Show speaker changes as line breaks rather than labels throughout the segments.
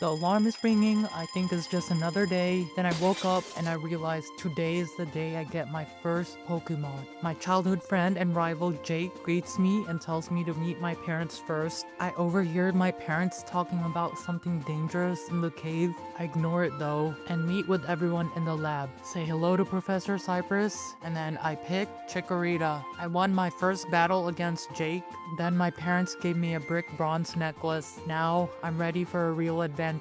The alarm is ringing, I think it's just another day. Then I woke up and I realized today is the day I get my first Pokemon. My childhood friend and rival Jake greets me and tells me to meet my parents first. I overheard my parents talking about something dangerous in the cave. I ignore it though and meet with everyone in the lab. Say hello to Professor Cypress and then I pick Chikorita. I won my first battle against Jake. Then my parents gave me a brick bronze necklace. Now I'm ready for a real adventure.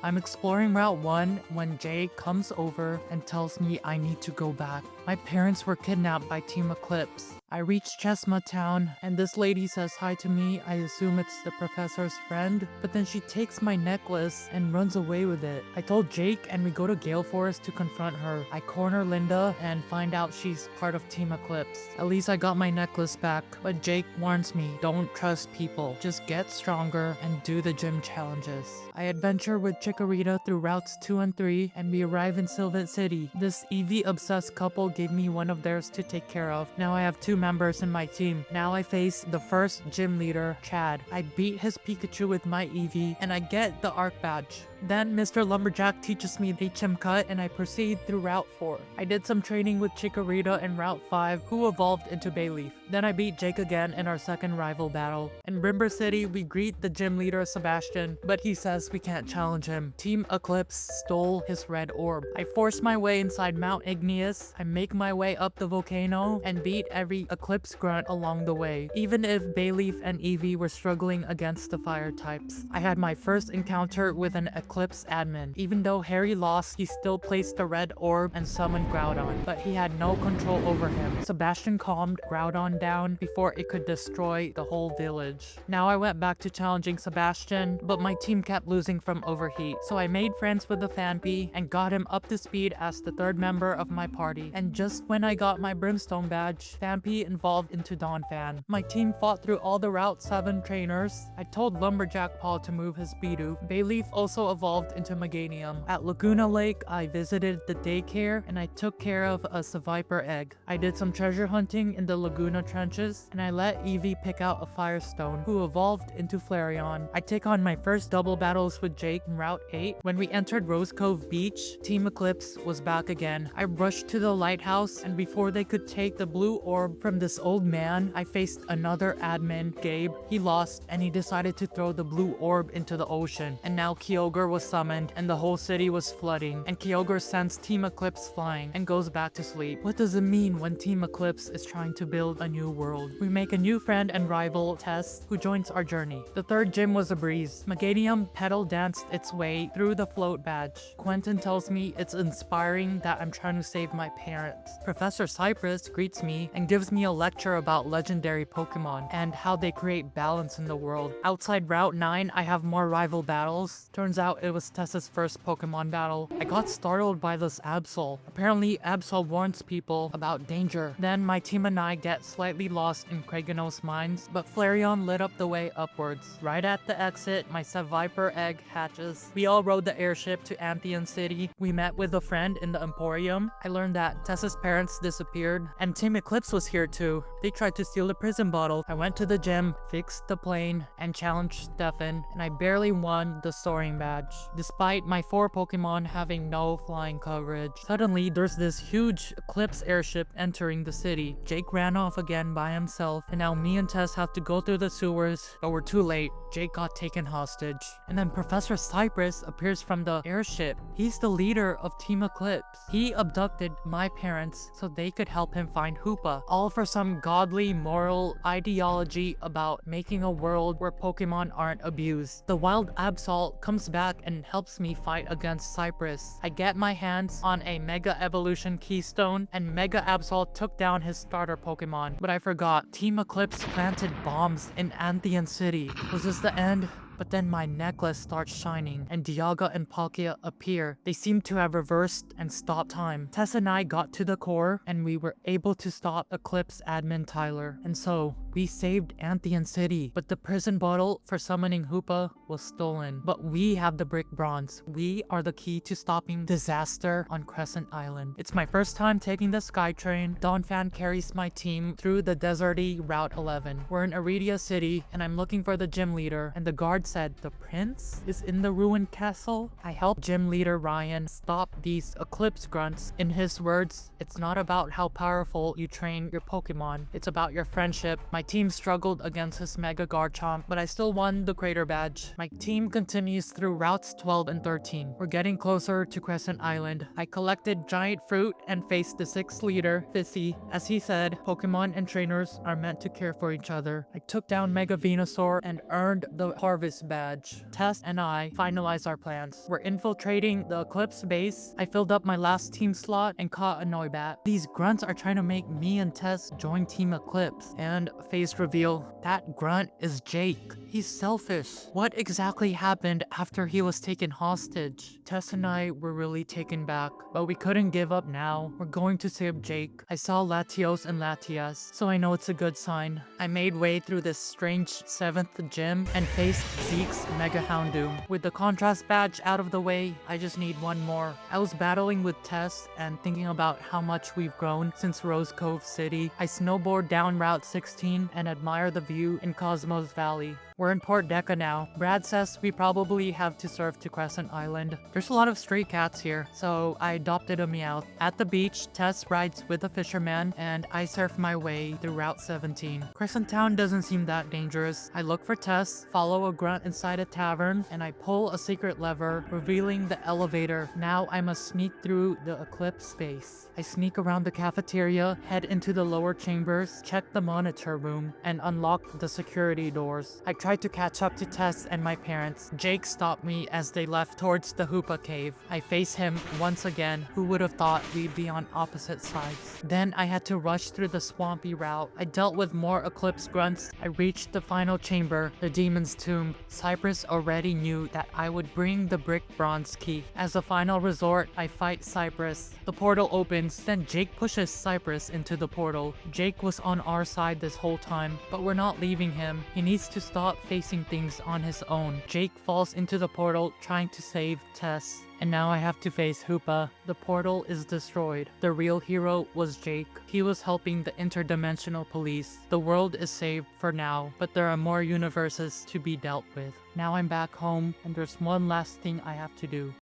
I'm exploring Route 1 when Jake comes over and tells me I need to go back. My parents were kidnapped by Team Eclipse. I reach Cheshma Town and this lady says hi to me. I assume it's the professor's friend, but then she takes my necklace and runs away with it. I told Jake and we go to Gale Forest to confront her. I corner Linda and find out she's part of Team Eclipse. At least I got my necklace back, but Jake warns me, don't trust people. Just get stronger and do the gym challenges. I adventure with Chikorita through routes 2 and 3 and we arrive in Silvent City. This EV-obsessed couple gave me one of theirs to take care of. Now I have 2 members in my team. Now I face the first gym leader, Chad. I beat his Pikachu with my Eevee and I get the ARC badge. Then Mr. Lumberjack teaches me HM Cut and I proceed through Route 4. I did some training with Chikorita in Route 5 who evolved into Bayleaf. Then I beat Jake again in our second rival battle. In Brimber City, we greet the gym leader Sebastian, but he says we can't challenge him. Team Eclipse stole his red orb. I force my way inside Mount Igneous. I make my way up the volcano and beat every Eclipse grunt along the way, even if Bayleaf and Eevee were struggling against the fire types. I had my first encounter with an Eclipse admin. Even though Harry lost, he still placed the red orb and summoned Groudon, but he had no control over him. Sebastian calmed Groudon down before it could destroy the whole village. Now I went back to challenging Sebastian, but my team kept losing from overheat, so I made friends with the Phanpy and got him up to speed as the third member of my party. And just when I got my Brimstone badge, Phanpy evolved into Donphan. My team fought through all the Route 7 trainers. I told Lumberjack Paul to move his Bidoof. Bayleaf also evolved into Meganium. At Lagoona Lake, I visited the daycare and I took care of a Seviper egg. I did some treasure hunting in the Lagoona trenches and I let Eevee pick out a Firestone who evolved into Flareon. I take on my first double battles with Jake in Route 8. When we entered Rosecove Beach, Team Eclipse was back again. I rushed to the lighthouse and before they could take the blue orb from this old man, I faced another admin, Gabe. He lost and he decided to throw the blue orb into the ocean. And now Kyogre was summoned and the whole city was flooding. And Kyogre sends Team Eclipse flying and goes back to sleep. What does it mean when Team Eclipse is trying to build a new world? We make a new friend and rival, Tess, who joins our journey. The third gym was a breeze. Meganium pedal danced its way through the float badge. Quentin tells me it's inspiring that I'm trying to save my parents. Professor Cypress greets me and gives me a lecture about legendary Pokemon and how they create balance in the world. Outside Route 9, I have more rival battles. Turns out it was Tessa's first Pokemon battle. I got startled by this Absol. Apparently, Absol warns people about danger. Then my team and I get slightly lost in Cragonos Mines, but Flareon lit up the way upwards. Right at the exit, my Seviper egg hatches. We all rode the airship to Anthian City. We met with a friend in the Emporium. I learned that Tessa's parents disappeared, and Team Eclipse was here too. They tried to steal the prison bottle. I went to the gym, fixed the plane, and challenged Stefan, and I barely won the soaring badge, despite my 4 Pokemon having no flying coverage. Suddenly, there's this huge Eclipse airship entering the city. Jake ran off again by himself, and now me and Tess have to go through the sewers, but we're too late. Jake got taken hostage. And then Professor Cypress appears from the airship. He's the leader of Team Eclipse. He abducted my parents so they could help him find Hoopa, all for some godly moral ideology about making a world where Pokemon aren't abused. The wild Absol comes back and helps me fight against Cypress. I get my hands on a Mega Evolution Keystone and Mega Absol took down his starter Pokemon. But I forgot, Team Eclipse planted bombs in Anthian City. Was this the end? But then my necklace starts shining and Dialga and Palkia appear. They seem to have reversed and stopped time. Tess and I got to the core and we were able to stop Eclipse admin Tyler. And so We saved Anthian City, but the prison bottle for summoning Hoopa was stolen. But we have the brick bronze. We are the key to stopping disaster on Crescent Island. It's my first time taking the SkyTrain. Donphan carries my team through the deserty Route 11. We're in Aredia City, and I'm looking for the gym leader, and the guard said the prince is in the ruined castle. I helped gym leader Ryan stop these eclipse grunts. In his words, it's not about how powerful you train your Pokemon, it's about your friendship. My team struggled against his Mega Garchomp, but I still won the Crater Badge. My team continues through routes 12 and 13. We're getting closer to Crescent Island. I collected giant fruit and faced the 6th leader, Fissy. As he said, Pokemon and trainers are meant to care for each other. I took down Mega Venusaur and earned the Harvest Badge. Tess and I finalized our plans. We're infiltrating the Eclipse base. I filled up my last team slot and caught a Noibat. These grunts are trying to make me and Tess join Team Eclipse. And face reveal, that grunt is Jake. He's selfish. What exactly happened after he was taken hostage? Tess and I were really taken back, but we couldn't give up now. We're going to save Jake. I saw Latios and Latias, so I know it's a good sign. I made way through this strange 7th gym and faced Zeke's Mega Houndoom. With the contrast badge out of the way, I just need one more. I was battling with Tess and thinking about how much we've grown since Rosecove City. I snowboard down Route 16 and admire the view in Cosmos Valley. We're in Port Decca now. Brad says we probably have to surf to Crescent Island. There's a lot of stray cats here, so I adopted a Meowth. At the beach, Tess rides with a fisherman, and I surf my way through Route 17. Crescent Town doesn't seem that dangerous. I look for Tess, follow a grunt inside a tavern, and I pull a secret lever, revealing the elevator. Now I must sneak through the Eclipse space. I sneak around the cafeteria, head into the lower chambers, check the monitor room, and unlock the security doors. I tried to catch up to Tess and my parents. Jake stopped me as they left towards the Hoopa cave. I face him once again. Who would have thought we'd be on opposite sides? Then I had to rush through the swampy route. I dealt with more Eclipse grunts. I reached the final chamber, the Demon's Tomb. Cypress already knew that I would bring the brick bronze key. As a final resort, I fight Cypress. The portal opens, then Jake pushes Cypress into the portal. Jake was on our side this whole time, but we're not leaving him. He needs to stop facing things on his own. Jake falls into the portal trying to save Tess. And now I have to face Hoopa. The portal is destroyed. The real hero was Jake. He was helping the interdimensional police. The world is saved for now, but there are more universes to be dealt with. Now I'm back home, and there's one last thing I have to do.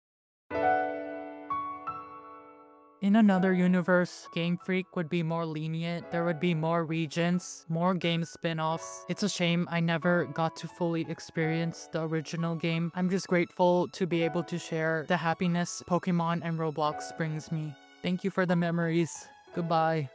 In another universe, Game Freak would be more lenient, there would be more regions, more game spin-offs. It's a shame I never got to fully experience the original game. I'm just grateful to be able to share the happiness Pokemon and Roblox brings me. Thank you for the memories. Goodbye.